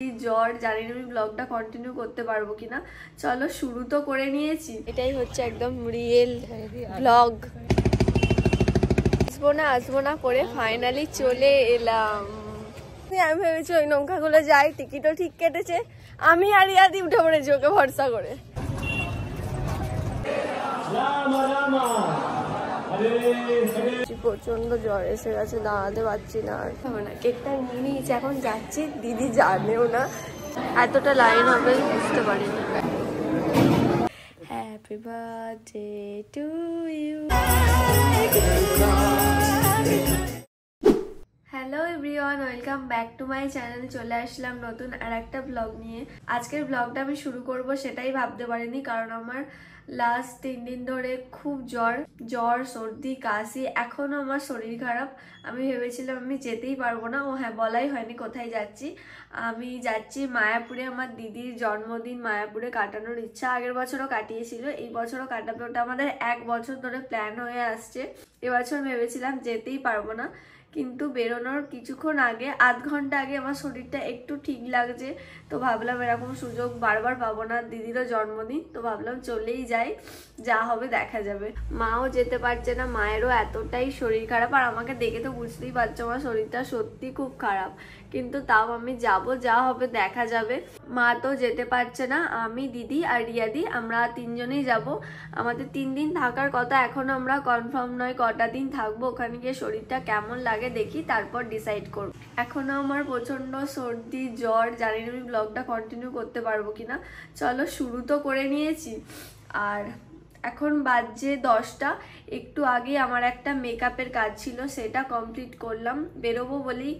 জ্বর, জানি না আমি ব্লগটা কন্টিনিউ করতে পারবো কিনা। চলো শুরু তো করে নিয়েছি, এটাই হচ্ছে একদম রিয়েল ব্লগ। আসবো না করে ফাইনালি চলে এলাম। আমি ভেবেছি ওই নৌকাগুলো যাই, টিকিটও ঠিক কেটেছে, আমি আর ইয়াদি উঠে পড়েছি ওকে ভরসা করে। প্রচন্ড জ্বর এসে গেছে, দাঁড়াতে পারছি না আর। কেকটা নিয়ে নিয়েছি, এখন যাচ্ছি। দিদি জানেও না এতটা লাইন হবে, বুঝতে পারিনি। Happy birthday to you. Hello everyone, welcome back to my channel. চলে আসলাম নতুন আর একটা ব্লগ নিয়ে। আজকের ব্লগটা আমি শুরু করব সেটাই ভাবতে পারিনি, কারণ আমার লাস্ট 3 দিন ধরে খুব জ্বর, সর্দি, কাশি, এখনো আমার শরীর খারাপ। আমি ভেবেছিলাম আমি যেতেই পারবো না। ও হ্যাঁ, বলাই হয়নি কোথায় যাচ্ছি। আমি যাচ্ছি মায়াপুরে, আমার দিদির জন্মদিন মায়াপুরে কাটানোর ইচ্ছা। আগের বছরও কাটিয়েছিল, এই বছরও কাটাবে। ওটা আমাদের 1 বছর ধরে প্ল্যান হয়ে আসছে। এবছর ভেবেছিলাম যেতেই পারবো না, কিন্তু বেরোনোর কিছুক্ষণ আগে, আধ ঘন্টা আগে আমার শরীরটা একটু ঠিক লাগছে। তো ভাবলাম এরকম সুযোগ বারবার পাবো না, দিদিরও জন্মদিন, তো ভাবলাম চলেই যাই, যা হবে দেখা যাবে। মাও যেতে পারছে না, মায়েরও এতটাই শরীর খারাপ। আর আমাকে দেখে তো বুঝতেই পারছো আমার শরীরটা সত্যি খুব খারাপ, কিন্তু তাও আমি যাব, যা হবে দেখা যাবে। মা তো যেতে পারছে না, আমি, দিদি আর রিয়াদি, আমরা 3 জনেই যাব। আমাদের 3 দিন থাকার কথা, এখনো আমরা কনফার্ম নয় কটা দিন থাকবো। ওখানে গিয়ে শরীরটা কেমন লাগে দেখি, তারপর ডিসাইড করব। এখনো আমার প্রচন্ড সর্দি, জ্বর, জানি না আমি ব্লগটা কন্টিনিউ করতে পারবো কিনা। চলো শুরু তো করে নিয়েছি। আর এখন বাজে 10টা। একটু আগে আমার একটা মেকআপের কাজ ছিল, সেটা কমপ্লিট করলাম। বেরোবো বলেই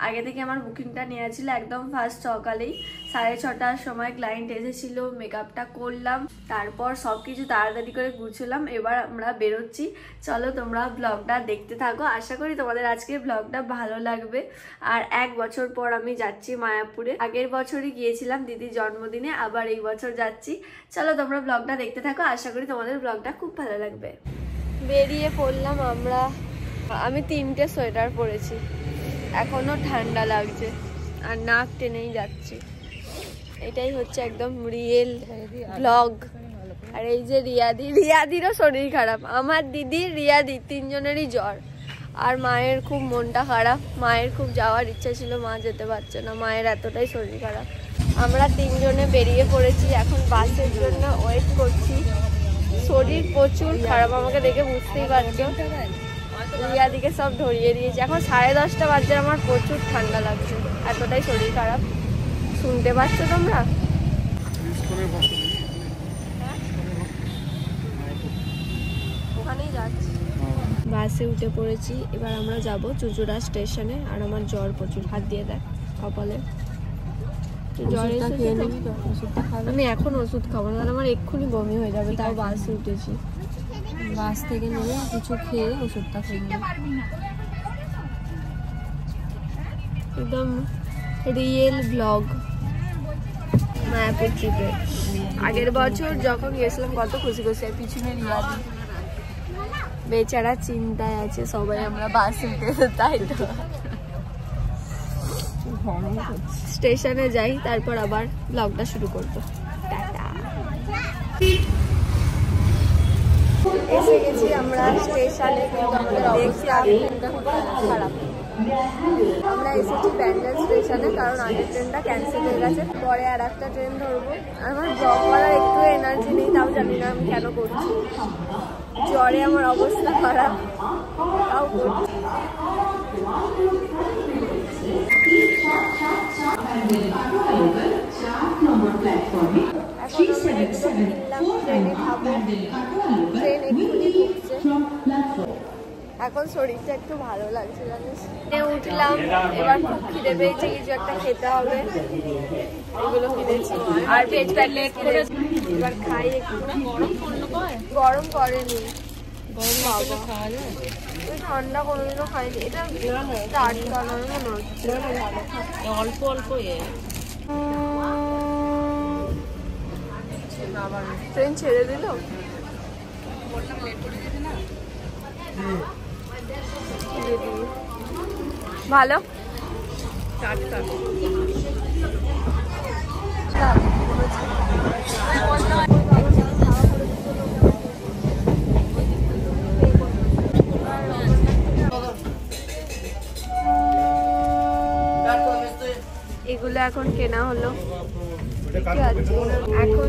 আগে থেকে আমার বুকিংটা নেওয়া ছিল, একদম ফার্স্ট সকালেই 6:30টার সময় ক্লায়েন্ট এসেছিল, মেকআপটা করলাম, তারপর সবকিছু তাড়াতাড়ি করে গুছলাম। এবার আমরা বেরোচ্ছি। চলো তোমরা ব্লগটা দেখতে থাকো, আশা করি তোমাদের আজকের ব্লগটা ভালো লাগবে। আর 1 বছর পর আমি যাচ্ছি মায়াপুরে। আগের বছরই গিয়েছিলাম দিদির জন্মদিনে, আবার এই বছর যাচ্ছি। চলো তোমরা ব্লগটা দেখতে থাকো, আশা করি তোমাদের ব্লগটা খুব ভালো লাগবে। বেরিয়ে পড়লাম আমরা। আমি 3টে সোয়েটার পরেছি, এখনো ঠান্ডা লাগছে আর নাক টেনেই যাচ্ছি। এটাই হচ্ছে একদম রিয়েল ব্লগ। আর এই যে রিয়াদিরও শরীর খারাপ, আমার দিদি, রিয়াদি, 3 জনেরই জ্বর। আর মায়ের খুব মনটা খারাপ, মায়ের খুব যাওয়ার ইচ্ছা ছিল, মা যেতে পারছে না, মায়ের এতটাই শরীর খারাপ। আমরা 3 জনে বেরিয়ে পড়েছি, এখন বাসের জন্য ওয়েট করছি। শরীর প্রচুর খারাপ, আমাকে দেখে বুঝতেই পারছো। রিয়াদিকে সব ধরিয়ে দিয়েছি। এখন 10:30 বাজে, আমার প্রচুর ঠান্ডা লাগছে, এতটাই শরীর খারাপ। শুনতে পাচ্ছ তোমরা? ওখানেই যাচ্ছি। বাসে উঠে পড়েছি, এবার আমরা যাব চুচুড়া স্টেশনে। আর আমার জ্বর প্রচুর, হাত দিয়ে দেখ কপালে। জ্বর এসেছে, আমি এখন ওষুধ খাবো না, আমার এক্ষুনি বমি হয়ে যাবে। তাও বাসে উঠেছি, বাস থেকে নেমে কিছু খেয়ে ওষুধটা খেয়ে নেব। একদম রিয়েল ব্লগ মায়াপুর ট্রিপে। আগের বছর যখন গেছিলাম কত খুশি খুশি, পিছনে রিয়াদি বেচারা চিন্তায় আছে, সবাই আমরা বাসে উঠে। তাই তো স্টেশনে যাই, তারপর আবার ব্লগটা শুরু করবো। টাটা। এসে গেছি আমরা স্টেশনে, কিন্তু আমাদের অবস্থা খারাপ। আমরা এসেছি ব্যান্ডেল স্টেশনে, কারণ আগের ট্রেনটা ক্যান্সেল হয়ে গেছে। পরে আর একটা ট্রেন ধরবো। আমার ব্লগ করার একটু এনার্জি নেই, তাও জানি না আমি কেন করছি। জ্বরে আমার অবস্থা খারাপ, তাও করছি। এখন শরীরটা একটু ভালো লাগছে, জানিস। উঠলাম, এবার খুব খিদে পেয়েছে, কিছু একটা খেতে হবে। এগুলো কিনেছি আর ভেজ প্যাকেট কিনেছি, এবার খাই একটু। গরম করেনি, গরম খাওয়া যায়। ঠান্ডা কোনোদিনও খাইনি, এটা টাটকা মনে হচ্ছে, অল্প অল্প। ট্রেন ছেড়ে দিল, ভালো। টাটকা। এগুলো এখন কেনা হলো, ঠিক আছে। এখন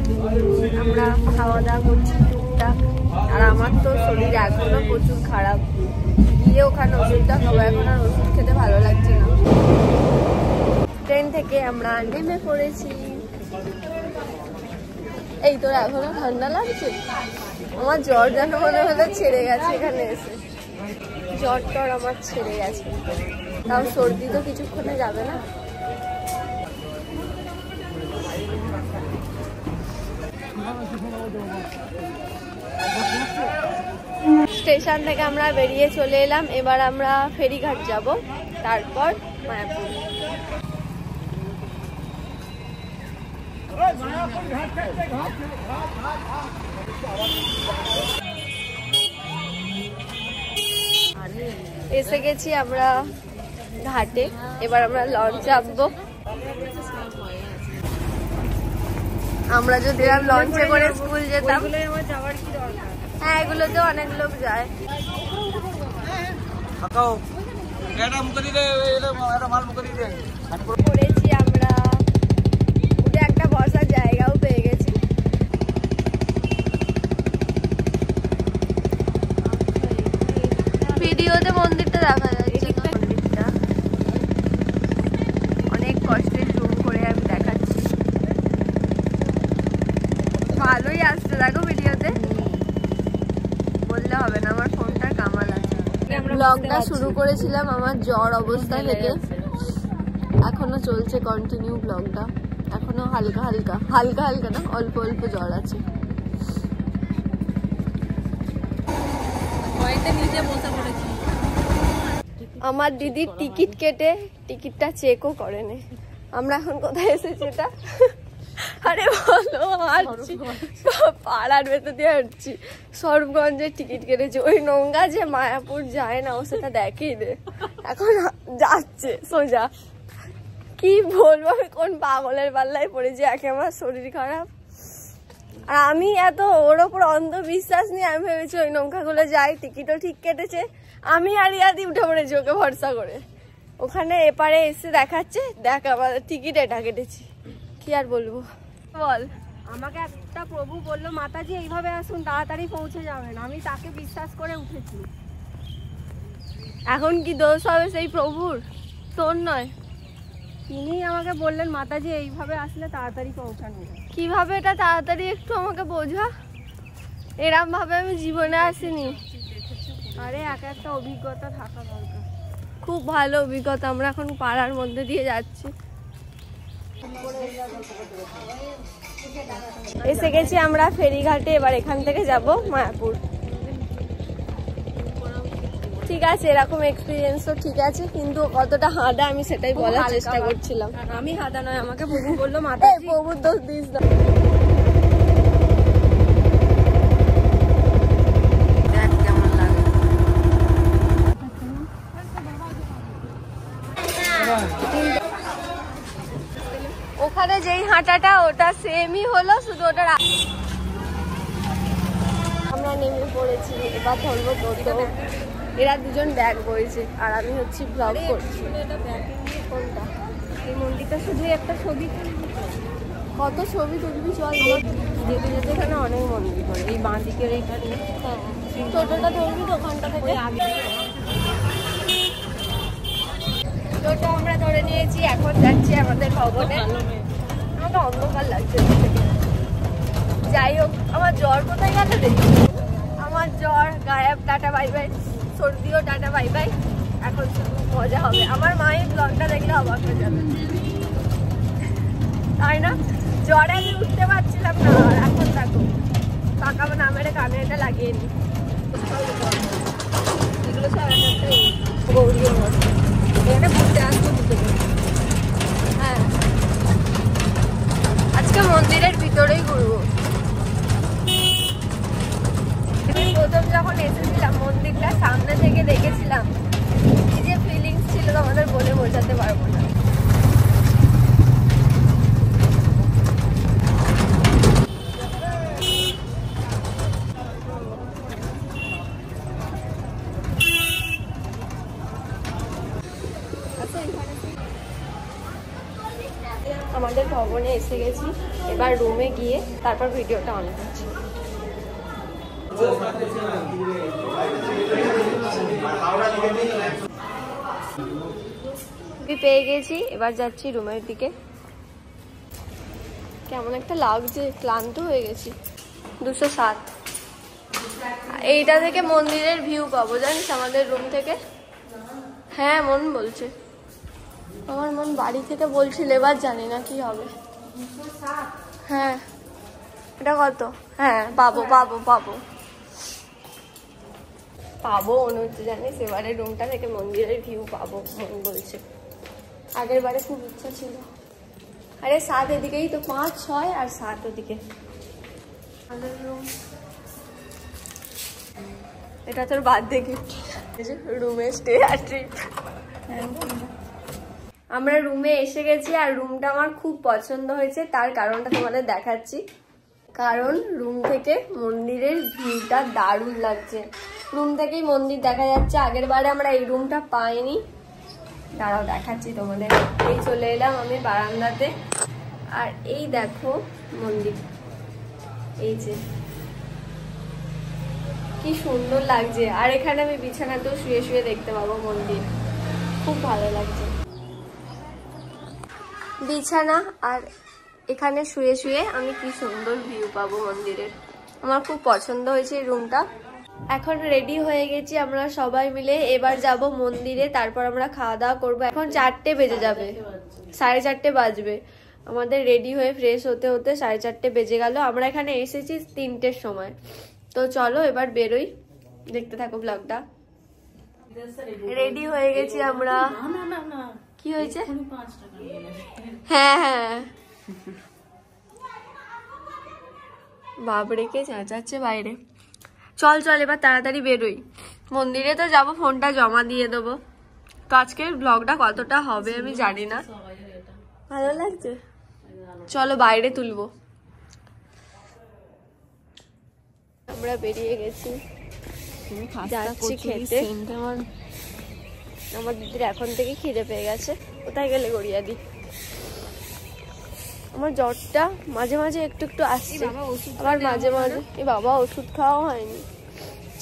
আমরা খাওয়া দাওয়া করছি টুকটাক। আর আমার তো শরীর এখনো প্রচুর খারাপ, গিয়ে ওখানে ওষুধটা খাবো। এখন আর ওষুধ খেতে ভালো লাগছে না। ট্রেন থেকে আমরা নেমে পড়েছি। এই তোর এখনো ঠান্ডা লাগছে? আমার জ্বর যেন মনে হলে ছেড়ে গেছে এখানে এসে। জ্বর টর আমার ছেড়ে গেছে, তাও সর্দি তো কিছুক্ষণে যাবে না। স্টেশন থেকে আমরা বেরিয়ে চলে এলাম। এবার আমরা ফেরিঘাট যাব, তারপর মায়াপুর। এসে গেছি আমরা ঘাটে, এবার আমরা লঞ্চ চাপবো। আমরা যদি লঞ্চে করে স্কুল যেতাম। হ্যাঁ, এগুলোতে অনেক লোক যায়। করেছি আমরা, উঠে একটা বসার জায়গাও পেয়ে গেছি। ভিডিওতে মন্দিরটা দেখা যাচ্ছে, মন্দিরটা অনেক কষ্টে জুম করে আমি দেখাচ্ছি। ভালোই আসছে, দেখো ভিডিওতে বললে হবে না, আমার ফোনটা কামাল আছে। ব্লগটা শুরু করেছিলাম আমার জ্বর অবস্থা থেকে, এখনো চলছে কন্টিনিউ ব্লগটা। এখনো হালকা হালকা হালকা হালকা না, অল্প অল্প জ্বর আছে। আমার দিদির টিকিট কেটে টিকিটটা চেকও করেনি। আমরা এখন কোথায় এসেছি এটা? আরে বলো, হাঁটছি পাড়ার ভেতর দিয়ে হাঁটছি। সরবগঞ্জের টিকিট কেটেছি। ওই নোংরা যে মায়াপুর যায় না, ও সেটা দেখেই দে। এখন যাচ্ছে সোজা। কি বলবো, আমি কোন পাগলের পাল্লায় পড়েছি। একে আমার শরীর খারাপ, আর আমি এত ওর ওপর অন্ধবিশ্বাস নিয়ে আমি ভেবেছি ওই নৌকাগুলো যাই। টিকিটও ঠিক কেটেছে, আমি আর ইয়াদি উঠে পড়েছি ওকে ভরসা করে। ওখানে এপারে এসে দেখাচ্ছে, দেখ আমার টিকিট এটা কেটেছি। কি আর বলবো বল। আমাকে একটা প্রভু বললো, মাতাজি এইভাবে আসুন, তাড়াতাড়ি পৌঁছে যাবেন। আমি তাকে বিশ্বাস করে উঠেছি। এখন কি দোষ হবে সেই প্রভুর, তোর নয়? তিনি আমাকে বললেন মাতাজি এইভাবে আসলে তাড়াতাড়ি পৌঁছানো যায়। কিভাবে এটা তাড়াতাড়ি একটু আমাকে বোঝা। এরম ভাবে আমি জীবনে আসিনি। আরে একটা অভিজ্ঞতা থাকা দরকার। খুব ভালো অভিজ্ঞতা। আমরা এখন পাড়ার মধ্যে দিয়ে যাচ্ছি। এসে গেছি আমরা ফেরিঘাটে। এবার এখান থেকে যাব মায়াপুর। ঠিক আছে, এরকম এক্সপিরিয়েন্স তো ঠিক আছে, কিন্তু কতটা হাঁদা আমি সেটাই বলার চেষ্টা করছিলাম। আমি হাঁদা নয়, আমাকে প্রভু বললো মাতাজি। প্রভুর দোষ দিস না। ওখানে যেই হাঁটাটা ওটা সেমই হলো, শুধু ওটা আমরা নেমে পড়েছি। এবার ধরবো টোটো। এরা দুজন ব্যাগ বইছে আর আমি হচ্ছি ব্লগ করছি। কোনটা? এই মন্দিরটা শুধু একটা ছবি। কত ছবি তুলবি, চল। যেতে যেতে এখানে অনেক মন্দির করে, এই বাঁ দিকের এইখানে। হ্যাঁ, টোটোটা ধরবি তো ওখানটা থেকে। টোটো আমরা ধরে নিয়েছি, এখন যাচ্ছি আমাদের ভবনে। আমাকে অন্ধকার লাগছে। যাই হোক, আমার জ্বর কোথায় গেল দেখি। আমার জ্বর গায়েব, টাটা বাই বাই। সর্দিও টাটা বাই বাই। এখন শুধু মজা হবে। আমার মায়ের ব্লগটা দেখলে অবাক হয়ে যাবে, তাই না? জ্বরে আমি উঠতে পারছিলাম না, আর এখন দেখো পাকা না মেরে কানে এটা লাগিয়ে নি। এগুলো সব একটাই গৌরীয় মতো। এখানে ঘুরতে আসবো দুটো। হ্যাঁ, আজকে মন্দিরের ভিতরেই ঘুরবো। প্রথম যখন এসেছিলাম মন্দিরটা সামনে থেকে দেখেছিলাম, কি যে ফিলিংস ছিল তোমাদের বলে বোঝাতে পারবো না। আমাদের ভবনে এসে গেছি, এবার রুমে গিয়ে তারপর ভিডিওটা অন করছি। পেয়ে গেছি, এবার যাচ্ছি রুমের দিকে। কেমন একটা লাগছে, ক্লান্ত হয়ে গেছি। 207 এইটা থেকে মন্দিরের ভিউ পাবো জানিস আমাদের রুম থেকে। হ্যাঁ মন বলছে, আমার মন বাড়ি থেকে বলছিল, এবার জানি না কি হবে। হ্যাঁ এটা কত? হ্যাঁ পাবো পাবো পাবো পাবো মনে হচ্ছে জানিস, এবারে রুমটা থেকে মন্দিরের ভিউ পাবো মন বলছে। আগের বারে খুব ইচ্ছা ছিল। আরে 7 এদিকেই তো, 5, 6 আর 7 ওদিকে আমাদের রুম। এটা তোর বার্থডে গিফট, রুমে স্টে আর ট্রিপ। আমরা রুমে এসে গেছি আর রুমটা আমার খুব পছন্দ হয়েছে, তার কারণটা তোমাদের দেখাচ্ছি। কারণ রুম থেকে মন্দিরের ভিউটা দারুণ লাগছে, রুম থেকেই মন্দির দেখা যাচ্ছে। আগের বারে আমরা এই রুমটা পাইনি, দাঁড়াও দেখাচ্ছি তোমাদের। এই চলে এলাম আমি বারান্দাতে, আর এই দেখো মন্দির, এই যে কি সুন্দর লাগছে। আর এখানে আমি বিছানাতেও শুয়ে শুয়ে দেখতে পাবো মন্দির, খুব ভালো লাগছে। বিছানা আর এখানে শুয়ে শুয়ে আমি কি সুন্দর ভিউ পাবো মন্দিরের, আমার খুব পছন্দ হয়েছে এই রুমটা। এখন রেডি হয়ে গেছি আমরা সবাই মিলে, এবার যাব মন্দিরে, তারপর আমরা খাওয়া দাওয়া করবো। এখন 4টে বেজে যাবে, 4:30 বাজবে। আমাদের রেডি হয়ে ফ্রেশ হতে হতে 4:30 বেজে গেল। আমরা এখানে এসেছি 3টের সময়। তো চলো এবার বেরোই, দেখতে থাকো ব্লগটা। রেডি হয়ে গেছি আমরা। কি হয়েছে? হ্যাঁ হ্যাঁ বাবরে কে চেঁচাচ্ছে বাইরে। চল চল এবার তাড়াতাড়ি বেরোই, মন্দিরে তো যাবো, ফোনটা জমা দিয়ে দেবো। তো আজকের ব্লগটা কতটা হবে আমি জানি না। ভালো লাগছে, চলো বাইরে তুলবো। আমরা বেরিয়ে গেছি, যাচ্ছি খেতে। আমার দিদির এখন থেকে খিদে পেয়ে গেছে, কোথায় গেলে গড়িয়া দি। আমার জ্বরটা মাঝে মাঝে একটু একটু আসছে, আবার মাঝে মাঝে এই বাবা ওষুধ খাওয়া হয়নি,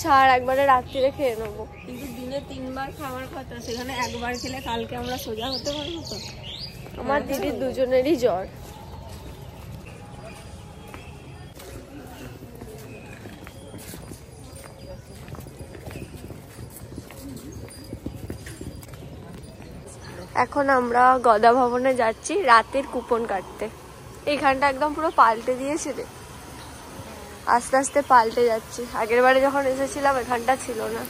ছাড় একবারে রাত্রিরে খেয়ে নেবো। কিন্তু দিনে 3বার খাওয়ার কথা, সেখানে একবার খেলে কালকে আমরা সোজা হতে পারবো তো। আমার দিদির দুজনেরই জ্বর। এখন আমরা গদা ভবনে যাচ্ছি রাতের কুপন কাটতে। এইখানটা একদম পুরো পাল্টে দিয়েছে রে, আস্তে আস্তে পাল্টে যাচ্ছি। আগের বারে যখন এসেছিলাম এখানটা ছিল না।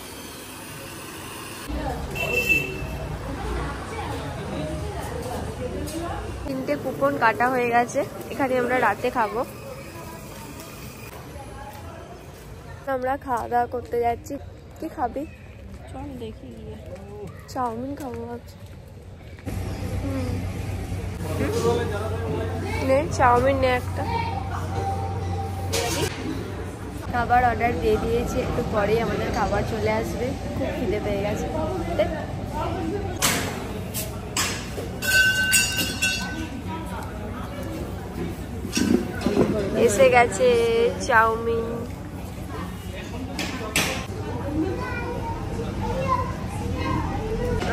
তিনটে কুপন কাটা হয়ে গেছে, এখানে আমরা রাতে খাবো। আমরা খাওয়া দাওয়া করতে যাচ্ছি। কি খাবি? চল দেখি গিয়ে। চাউমিন খাবো ভাবছি। নে চাউমিন নে একটা। খাবার অর্ডার দিয়ে দিয়েছি, একটু পরেই আমাদের খাবার চলে আসবে। খুব খিদে পেয়ে গেছে। এসে গেছে চাউমিন।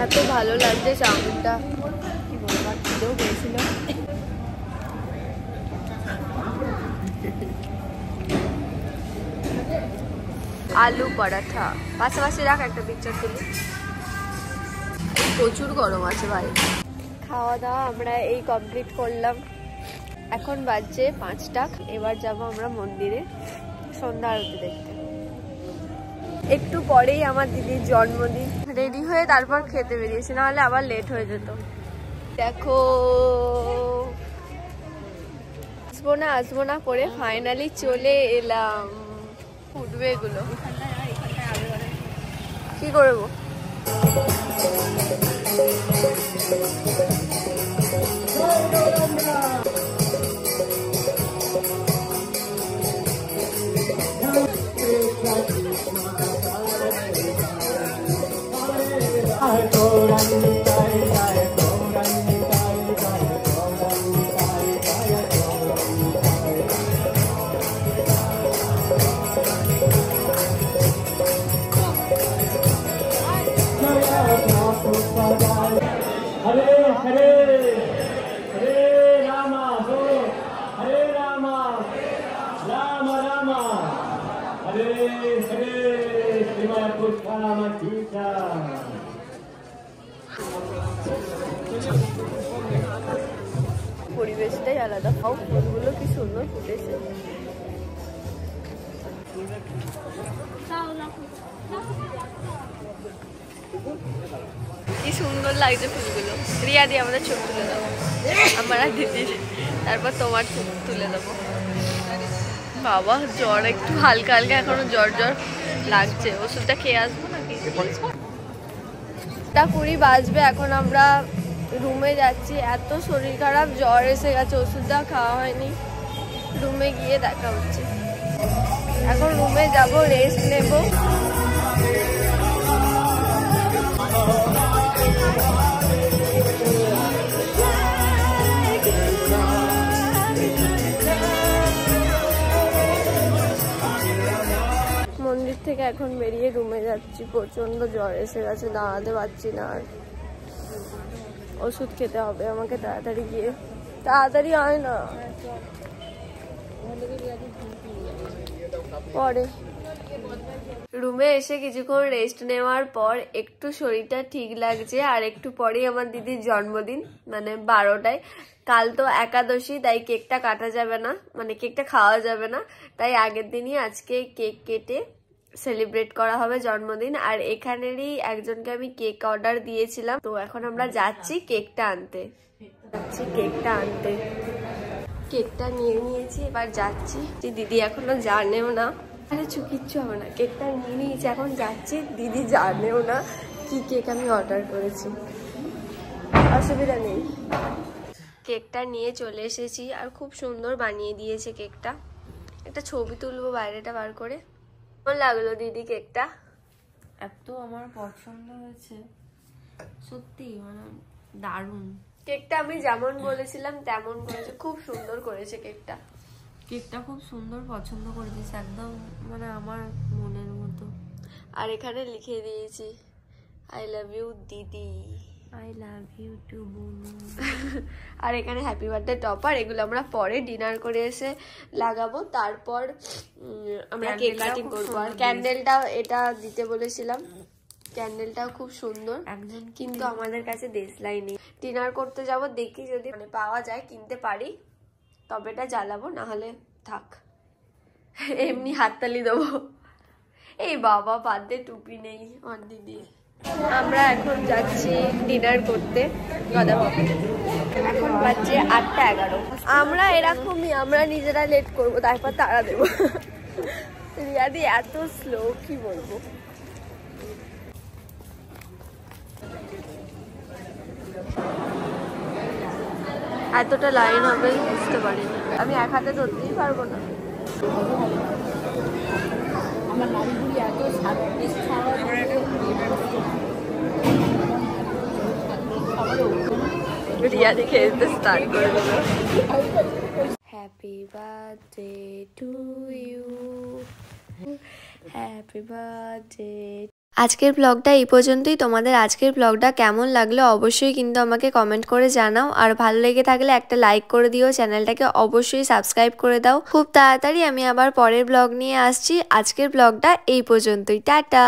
এত ভালো লাগছে চাউমিনটা, কি বলবো, আর খিদেও পেয়েছিল। আলু পরাঠা, পাশাপাশি রাখ একটা পিকচার তুলি। প্রচুর গরম আছে ভাই। খাওয়া দাওয়া আমরা এই কমপ্লিট করলাম, এখন বাজছে 5টা। এবার যাব আমরা মন্দিরে সন্ধ্যা আরতি দেখতে। একটু পরেই আমার দিদির জন্মদিন, রেডি হয়ে তারপর খেতে বেরিয়েছি, নাহলে আবার লেট হয়ে যেত। দেখো আসবো না করে ফাইনালি চলে এলাম। উঠবে এগুলো, কি করবো? আলাদা। ফুলগুলো কি সুন্দর ফুটেছে। কি সুন্দর লাগছে ফুলগুলো। রিয়া দিয়ে আমাদের ছবি তুলে দেবো, আমার আর দিদির, তারপর তোমার তুলে দেবো। বাবা জ্বর একটু হালকা হালকা এখনো জ্বর জ্বর লাগছে, ওষুধটা খেয়ে আসবো নাকি? 20 বাজবে, এখন আমরা রুমে যাচ্ছি। এত শরীর খারাপ, জ্বর এসে গেছে, ওষুধটা খাওয়া হয়নি। রুমে গিয়ে দেখা হচ্ছে। এখন রুমে যাব, রেস্ট নেব। মন্দির থেকে এখন বেরিয়ে রুমে যাচ্ছি। প্রচন্ড জ্বর এসে গেছে, দাঁড়াতে পারছি না আর। ওষুধ খেতে হবে আমাকে তাড়াতাড়ি গিয়ে। তাড়াতাড়ি হয় না, পরে। রুমে এসে কিছুক্ষণ রেস্ট নেওয়ার পর একটু শরীরটা ঠিক লাগছে। আর একটু পরেই আমার দিদির জন্মদিন, মানে 12টায়। কাল তো একাদশী, তাই কেকটা কাটা যাবে না, মানে কেকটা খাওয়া যাবে না। তাই আগের দিনই আজকে কেক কেটে সেলিব্রেট করা হবে জন্মদিন। আর এখানেরই একজনকে আমি কেক অর্ডার দিয়েছিলাম, তো এখন আমরা যাচ্ছি কেকটা আনতে। কেকটা নিয়ে নিয়েছি, এবার যাচ্ছি। দিদি এখনো জানেও না, আরে কিচ্ছু হবে না, কেকটা নিয়ে নিয়েছি, এখন যাচ্ছি। দিদি জানেও না কি কেক আমি অর্ডার করেছি, অসুবিধা নেই। কেকটা নিয়ে চলে এসেছি, আর খুব সুন্দর বানিয়ে দিয়েছে কেকটা। একটা ছবি তুলবো বাইরেটা বার করে। কেমন লাগলো দিদি কেকটা? এত আমার পছন্দ হয়েছে সত্যি, মানে দারুণ। কেকটা আমি যেমন বলেছিলাম তেমন করেছে, খুব সুন্দর করেছে কেকটা। কেকটা খুব সুন্দর পছন্দ করেছিস, একদম মানে আমার মনের মতো। আর এখানে লিখে দিয়েছি আই লাভ ইউ দিদি, আই লাভ ইউ টু বুনু। আর এখানে হ্যাপি বার্থডে টপার, এগুলো আমরা পরে ডিনার করে এসে লাগাবো। তারপর আমরা কেক কাটিং করবো। আর ক্যান্ডেলটা এটা দিতে বলেছিলাম, ক্যান্ডেলটাও খুব সুন্দর, কিন্তু আমাদের কাছে দেশলাই নেই। ডিনার করতে যাব, দেখি যদি মানে পাওয়া যায়, কিনতে পারি তবে এটা জ্বালাবো, না হলে থাক, এমনি হাততালি দেবো। এই বাবা বার্থডে টুপি নেই আমার দিদির। আমরা এখন যাচ্ছি ডিনার করতে গদাবাবু। এখন বাজছে 8:11। আমরা এরকমই, আমরা নিজেরা লেট করবো, তারপর তাড়া দেবো। রিয়াদি এত স্লো, কি বলবো। এতটা লাইন হবে বুঝতে পারিনি, আমি এক হাতে ধরতেই পারবো না। রিয়া দেখে স্টার্ট করে দেবো। Happy birthday to you, happy birthday. আজকের ব্লগটা এই পর্যন্তই। তোমাদের আজকের ব্লগটা কেমন লাগলো অবশ্যই কিন্তু আমাকে কমেন্ট করে জানাও। আর ভালো লেগে থাকলে একটা লাইক করে দিও, চ্যানেলটাকে অবশ্যই সাবস্ক্রাইব করে দাও। খুব তাড়াতাড়ি আমি আবার পরের ব্লগ নিয়ে আসছি। আজকের ব্লগটা এই পর্যন্তই, টাটা।